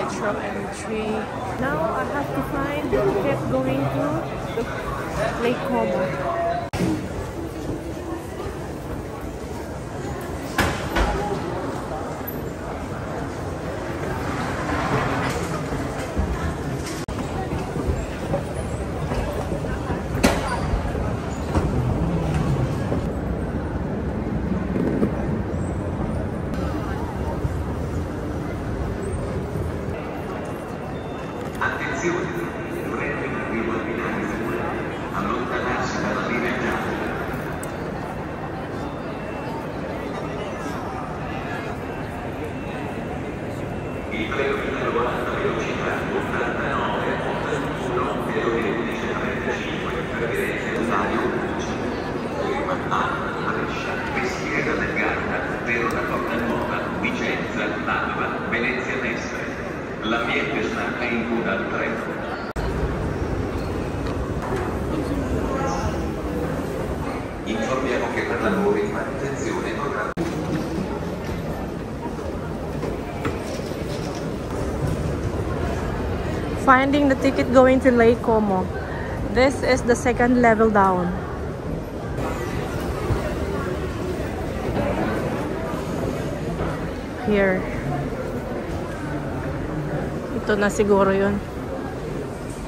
metro entry. Now I have to find the ticket going to Lake Como. Attenzione, il treno in arrivo al binario 2, allontanarsi dalla linea gialla. Il treno numero alta velocità 89, 81 e ore 11:35 per Venezia Rosario 11. Ferma a Brescia, Messina del Garda, Verona Porta Nuova, Vicenza, Padova, Venezia Mestre. L'ambiente sta in coda al treno. Informiamo che per lavori di manutenzione programmata. Finding the ticket going to Lake Como. This is the second level down. Here. Ito na siguro yun.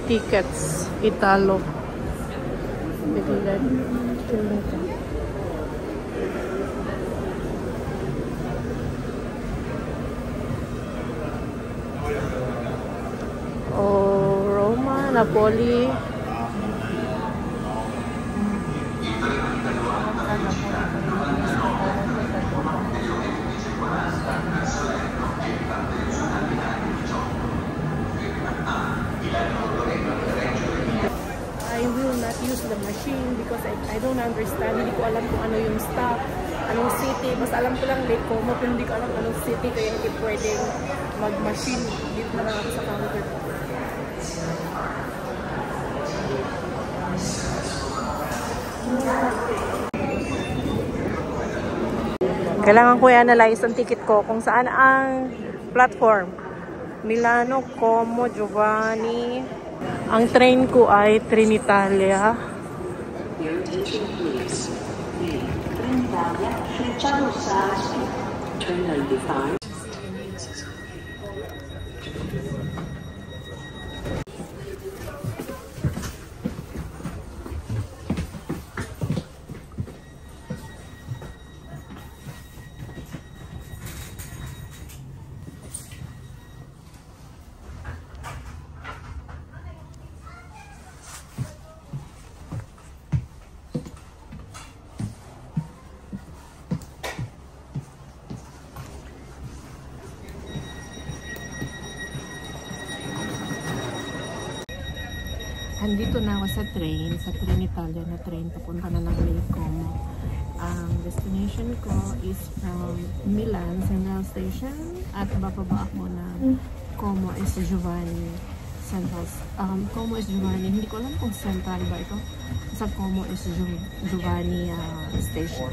Tickets. Italo. Oh, Roma, Napoli. I will not use the machine because I don't understand. Hindi ko alam kung ano yung stop, anong city. Basta alam ko lang Lake Como, pero hindi ko alam anong city. Kaya hindi pwedeng mag-machine. Dito na lang ako sa counter. Kailangan ko i-analyze ang ticket ko kung saan ang platform. Milano, Como, Giovanni. Ang train ko ay Trenitalia. Trenitalia, Frecciarossa, Train 95. Andito na ako sa Trenitalia na train papunta na ng Lake Como. Ang destination ko is from Milan Central Station at bababa ako ng Como is Giovanni Central. Como is Giovanni, hindi ko alam kung central ba ito. Sa Como is Giovanni Station.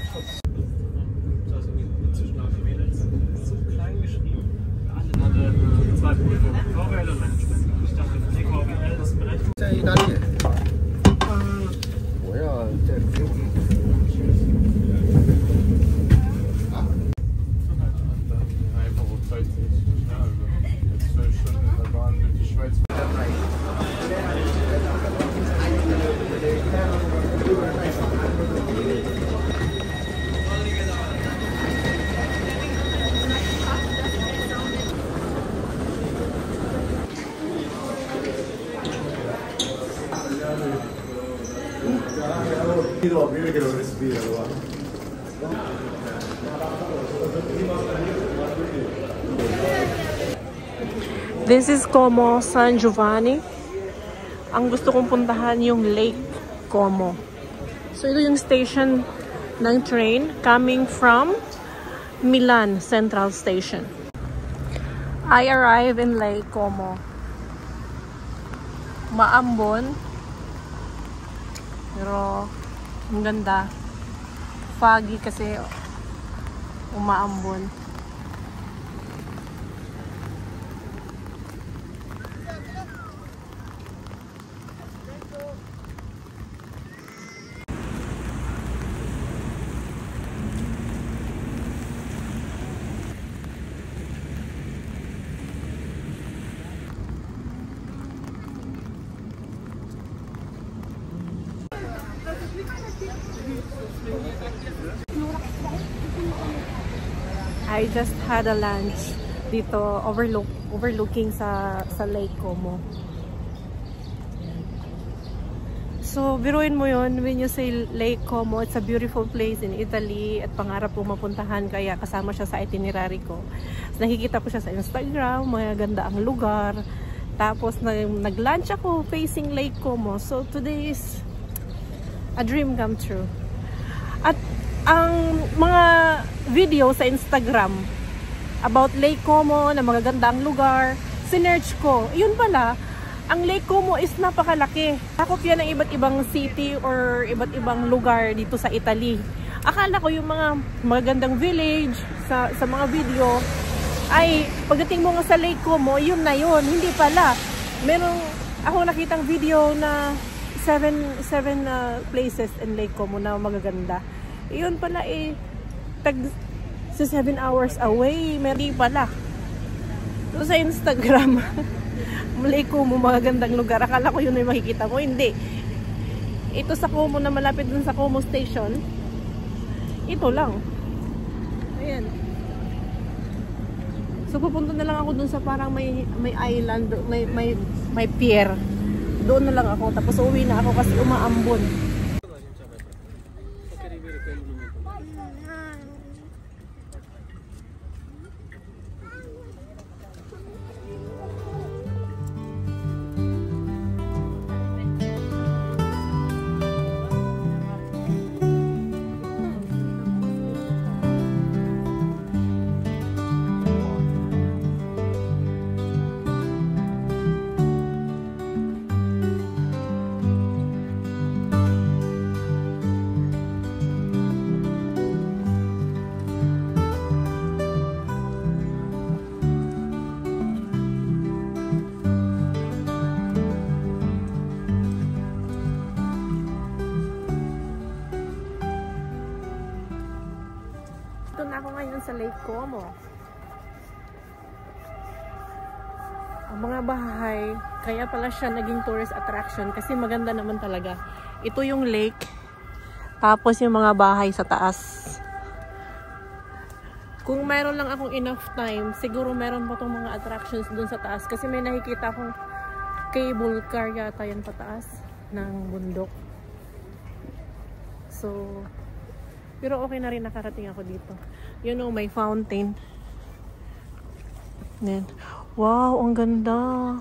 This is Como San Giovanni. Ang gusto kong puntahan yung Lake Como. So ito yung station ng train coming from Milan Central Station. I arrive in Lake Como. Maambon. Pero ang ganda. Foggy kasi umaambon. I just had a lunch dito overlooking sa Lake Como. So, biruin mo yun, when you say Lake Como, it's a beautiful place in Italy at pangarap kong mapuntahan, kaya kasama siya sa itinerary ko. So, nakikita ko siya sa Instagram, maganda ang lugar. Tapos, nag-lunch ako facing Lake Como. So, today is a dream come true. At ang mga video sa Instagram about Lake Como, na magaganda ang lugar, sinearch ko. Yun pala, ang Lake Como is napakalaki. Sakop yan ng iba't ibang city or iba't ibang lugar dito sa Italy. Akala ko yung mga magagandang village sa mga video ay pagdating mo nga sa Lake Como, yun na yun. Hindi pala. Merong ako nakitang video na 7 places in Lake Como na magaganda. Yun pala sa 7 hours away. Hindi pala. So sa Instagram Lake Como, magagandang lugar. Akala ko yun ay makikita ko. Hindi. Ito sa Como na malapit dun sa Como Station. Ito lang. Ayan. So pupunta na lang ako dun sa parang may island, may pier. Doon na lang ako. Tapos uwi na ako kasi umaambon. Ito na ako ngayon sa Lake Como. Ang mga bahay, kaya pala siya naging tourist attraction kasi maganda naman talaga. Ito yung lake, tapos yung mga bahay sa taas. Kung meron lang akong enough time, siguro meron pa tong mga attractions dun sa taas kasi may nakikita akong cable car yata yan pataas ng bundok. So, pero okay na rin nakarating ako dito. You know, may fountain. Then, wow, ang ganda.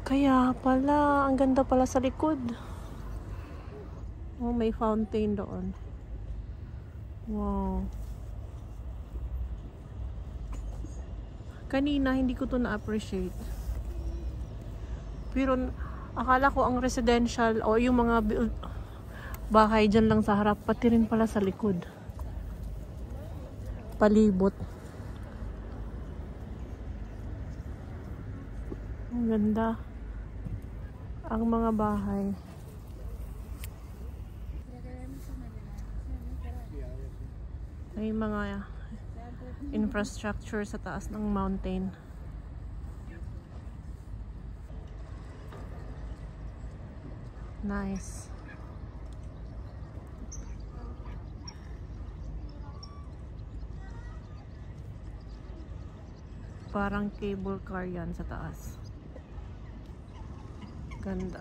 Kaya pala, ang ganda pala sa likod. Oh, may fountain doon. Wow. Kanina, hindi ko to na-appreciate. Pero, akala ko ang residential o yung mga bahay dyan lang sa harap, pati rin pala sa likod. Palibot. Ang ganda. Ang mga bahay. May mga infrastructure sa taas ng mountain. Nice. Parang cable car yan sa taas. Ganda.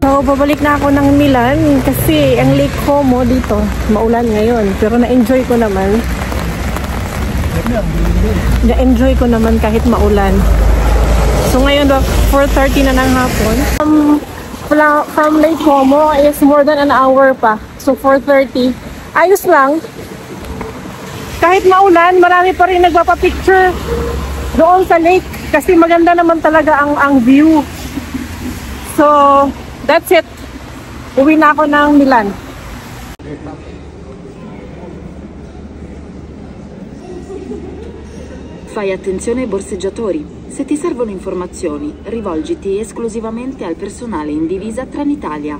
So, babalik na ako ng Milan kasi ang Lake Como dito, maulan ngayon. Pero na-enjoy ko naman. Na-enjoy ko naman kahit maulan. So ngayon 4:30 na ng hapon. From Lake Como is more than an hour pa. So 4:30. Ayos lang. Kahit maulan, marami pa rin nagpapapicture doon sa lake kasi maganda naman talaga ang view. So that's it. Uwi na ako ng Milan. Fai attenzione ai borseggiatori. Se ti servono informazioni, rivolgiti esclusivamente al personale in divisa Trenitalia.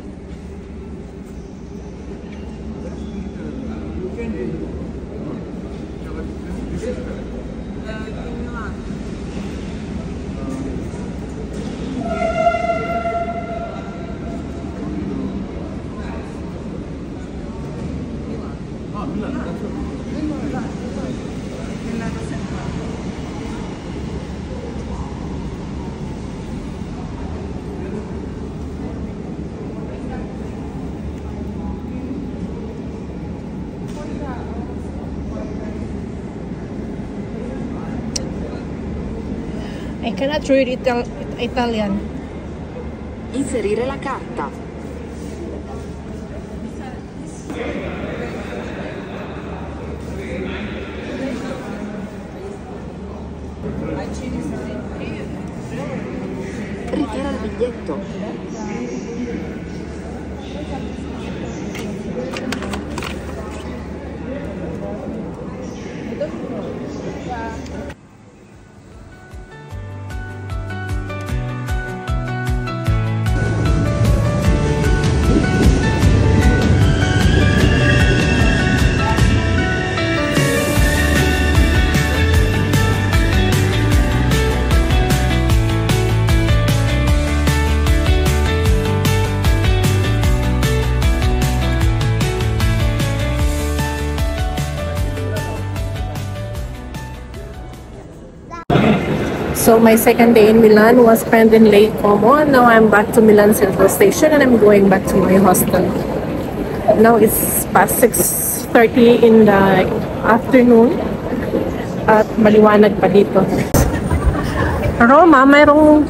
I cannot read Italian. Inserire la carta. Ritira il biglietto. So my second day in Milan was spent in Lake Como. Now I'm back to Milan Central Station and I'm going back to my hostel. Now it's past 6:30 in the afternoon at maliwanag pa dito. Roma, mayroong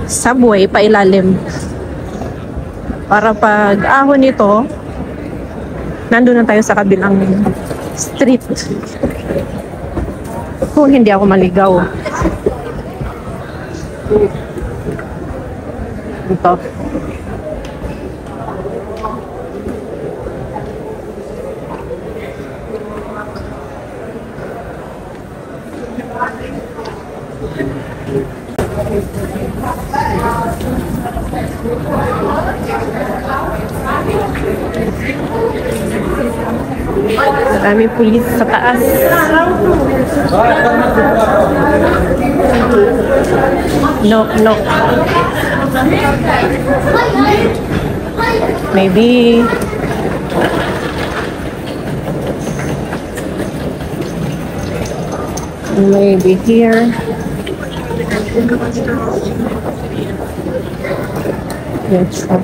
subway pa ilalim. Para pag ahon nito, nandun na tayo sa kabilang street. Kung hindi ako maligaw. Ito. Maraming pulis sa taas. No. Maybe here. Let's try.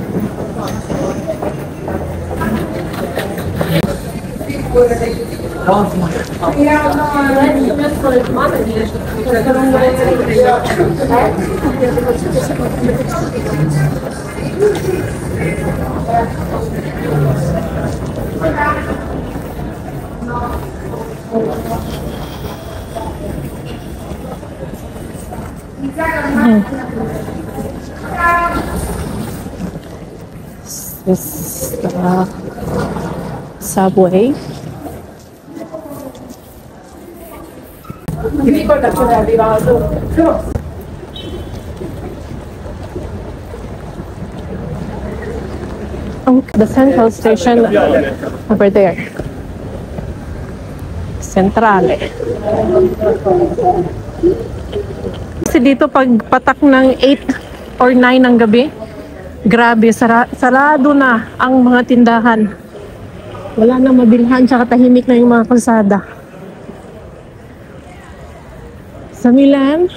This is the subway. Oh, the central station over there. Centrale. Kasi dito pag patak ng 8 or 9 ng gabi, grabe, sarado na ang mga tindahan. Wala na mabilhan, tsaka tahimik na yung mga kalsada. Sa Milan,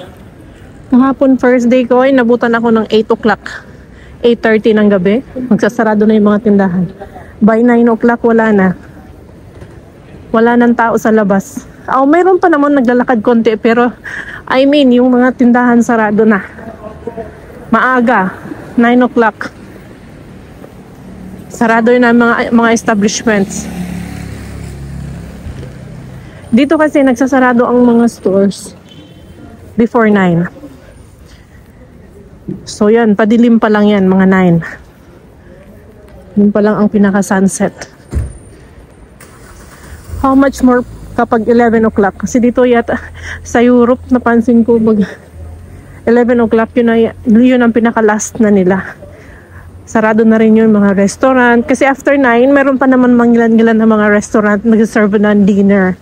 kahapon first day ko ay nabutan ako ng 8 o'clock. 8:30 ng gabi, magsasarado na yung mga tindahan. By 9 o'clock, wala na. Wala nang tao sa labas. Oh, mayroon pa naman naglalakad konti, pero I mean, yung mga tindahan sarado na. Maaga, 9 o'clock. Sarado yun ang mga establishments. Dito kasi nagsasarado ang mga stores before 9. So yan, padilim pa lang yan, mga 9. Yun pa lang ang pinaka-sunset. How much more kapag 11 o'clock? Kasi dito yata sa Europe, napansin ko, 11 o'clock yun ang pinaka-last na nila. Sarado na rin yun mga restaurant. Kasi after 9, meron pa naman mangilan-gilan na mga restaurant nag-serve ng dinner.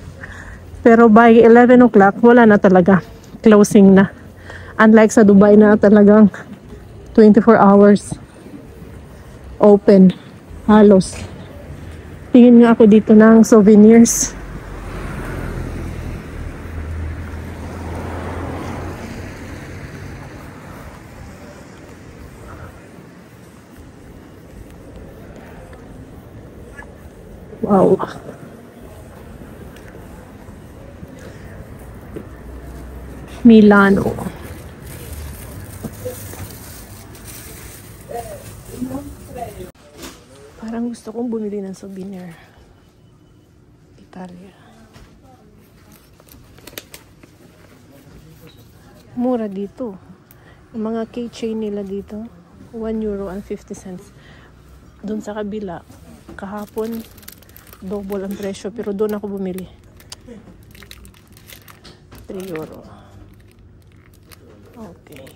Pero by 11 o'clock, wala na talaga. Closing na. Unlike sa Dubai na talagang 24 hours open. Halos. Tingin nga ako dito ng souvenirs. Wow. Milano. Parang gusto kong bumili ng souvenir. Italia. Mura dito. Yung mga keychain nila dito, €1.50. Doon sa kabila, kahapon, double ang presyo. Pero doon ako bumili. €3. Okay.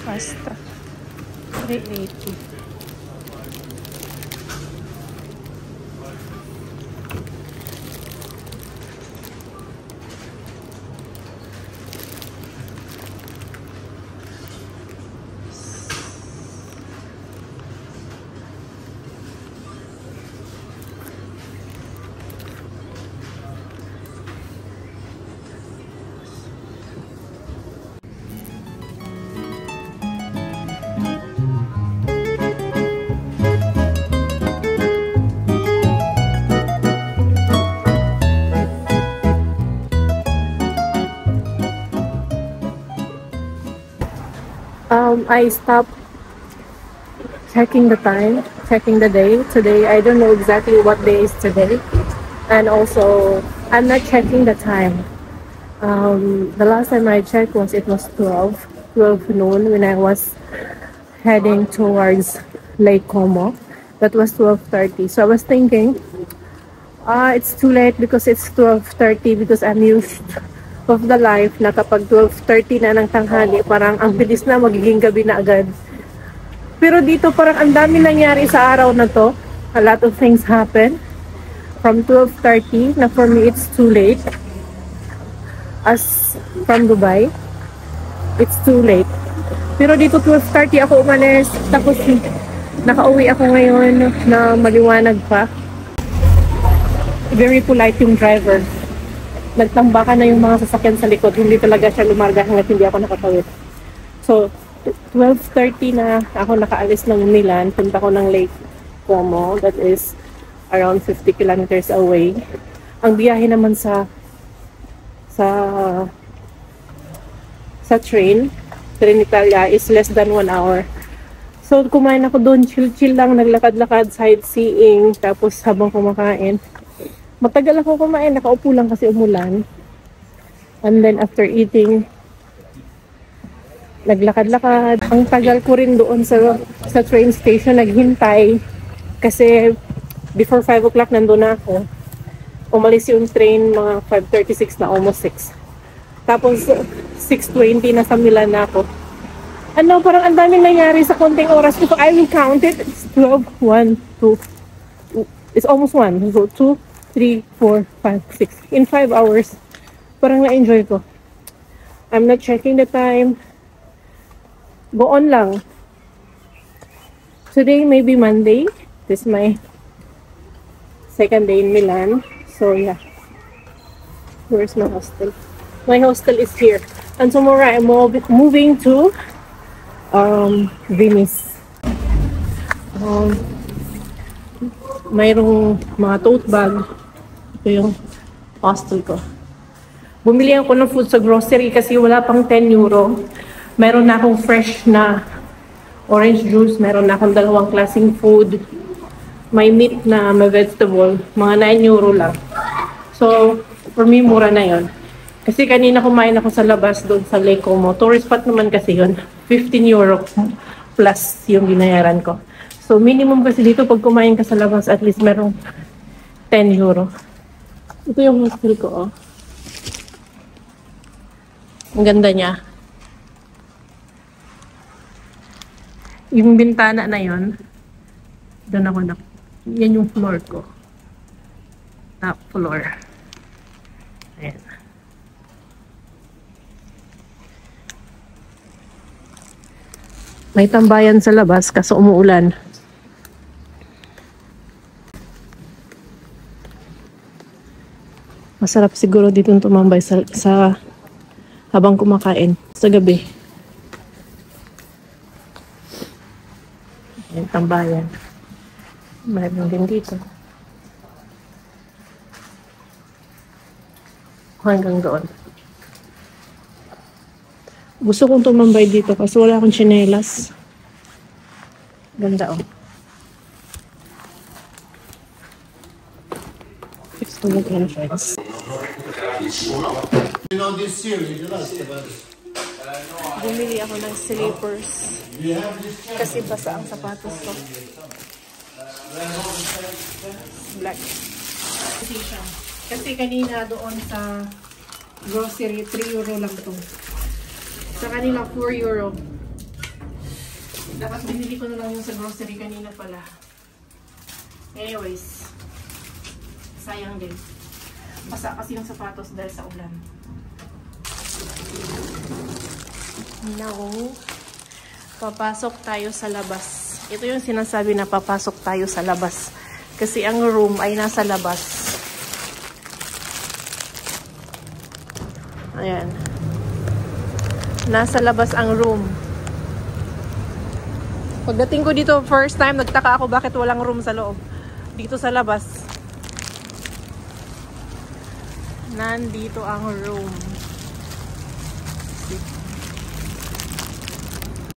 Pasta. 380. I stopped checking the time, checking the day. Today, I don't know exactly what day is today. And also, I'm not checking the time. The last time I checked it was 12 noon when I was heading towards Lake Como. That was 12:30. So I was thinking, it's too late because it's 12:30 because I'm used of the life na kapag 12:30 na ng tanghali, parang ang bilis na, magiging gabi na agad. Pero dito parang ang dami nangyari sa araw na to. A lot of things happen. From 12:30 na for me it's too late. As from Dubai, it's too late. Pero dito 12:30 ako umalis. Tapos nakauwi ako ngayon na maliwanag pa. Very polite yung driver. Nagtambakan na yung mga sasakyan sa likod. Hindi talaga siya lumarga hanggat hindi ako nakatawid. So, 12:30 na ako nakaalis ng Milan. Punta ko ng Lake Como. That is around 50 kilometers away. Ang biyahe naman sa train, Trenitalia, is less than 1 hour. So, kumain ako doon. Chill-chill lang. Naglakad-lakad, sightseeing. Tapos habang kumakain, matagal ako kumain, nakaupo lang kasi umulan. And then after eating, naglakad-lakad. Ang tagal ko rin doon sa train station, naghintay. Kasi before 5 o'clock nandun na ako. Umalis yung train mga 5:36 na, almost 6. Tapos 6:20 na sa Milan na ako. Ano, parang ang daming nangyari sa konting oras. If I will count it, it's 12, 1, 2. It's almost 1. So 2, 3, 4, 5, 6. In 5 hours, parang na-enjoy ko. I'm not checking the time. Go on lang. Today may be Monday. This is my second day in Milan. So yeah. Where's my hostel? My hostel is here. And tomorrow I'm moving to Venice. mayroong mga tote bag. Ito yung hostel ko. Bumili ako ng food sa grocery kasi wala pang 10 euro. Meron na akong fresh na orange juice. Meron na akong dalawang klaseng food. May meat na may vegetable. Mga 9 euro lang. So, for me, mura na yon. Kasi kanina kumain ako sa labas doon sa Lake Como. Tourist spot naman kasi yun. 15 euro plus yung binayaran ko. So, minimum kasi dito pag kumain ka sa labas, at least merong 10 euro. Ito yung hostel ko, oh. Ang ganda niya. Yung bintana na yon, doon ako na. Yan yung floor ko. Top floor. Ayan. May tambayan sa labas kasi umuulan. Masarap siguro dito tumambay sa habang kumakain sa gabi. Ayan, tambayan. Mayroon din dito. Hanggang doon. Gusto kong tumambay dito kasi wala akong tsinelas. Ganda, oh. It's to look entrance. You know this series, you asked about it. Bumili ako ng slippers. You have this channel. Kasi basa ang sapatos ko. Black. Kasi kanina doon sa grocery, 3 euro lang to. Sa kanila, 4 euro. Dapat binili ko na lang yung sa grocery kanina pala. Anyways, sayang din. Basa kasi yung sapatos dahil sa ulan. Now, papasok tayo sa labas. Ito yung sinasabi na papasok tayo sa labas. Kasi ang room ay nasa labas. Ayan. Nasa labas ang room. Pagdating ko dito, first time, nagtaka ako bakit walang room sa loob. Dito sa labas. Nandito ang room.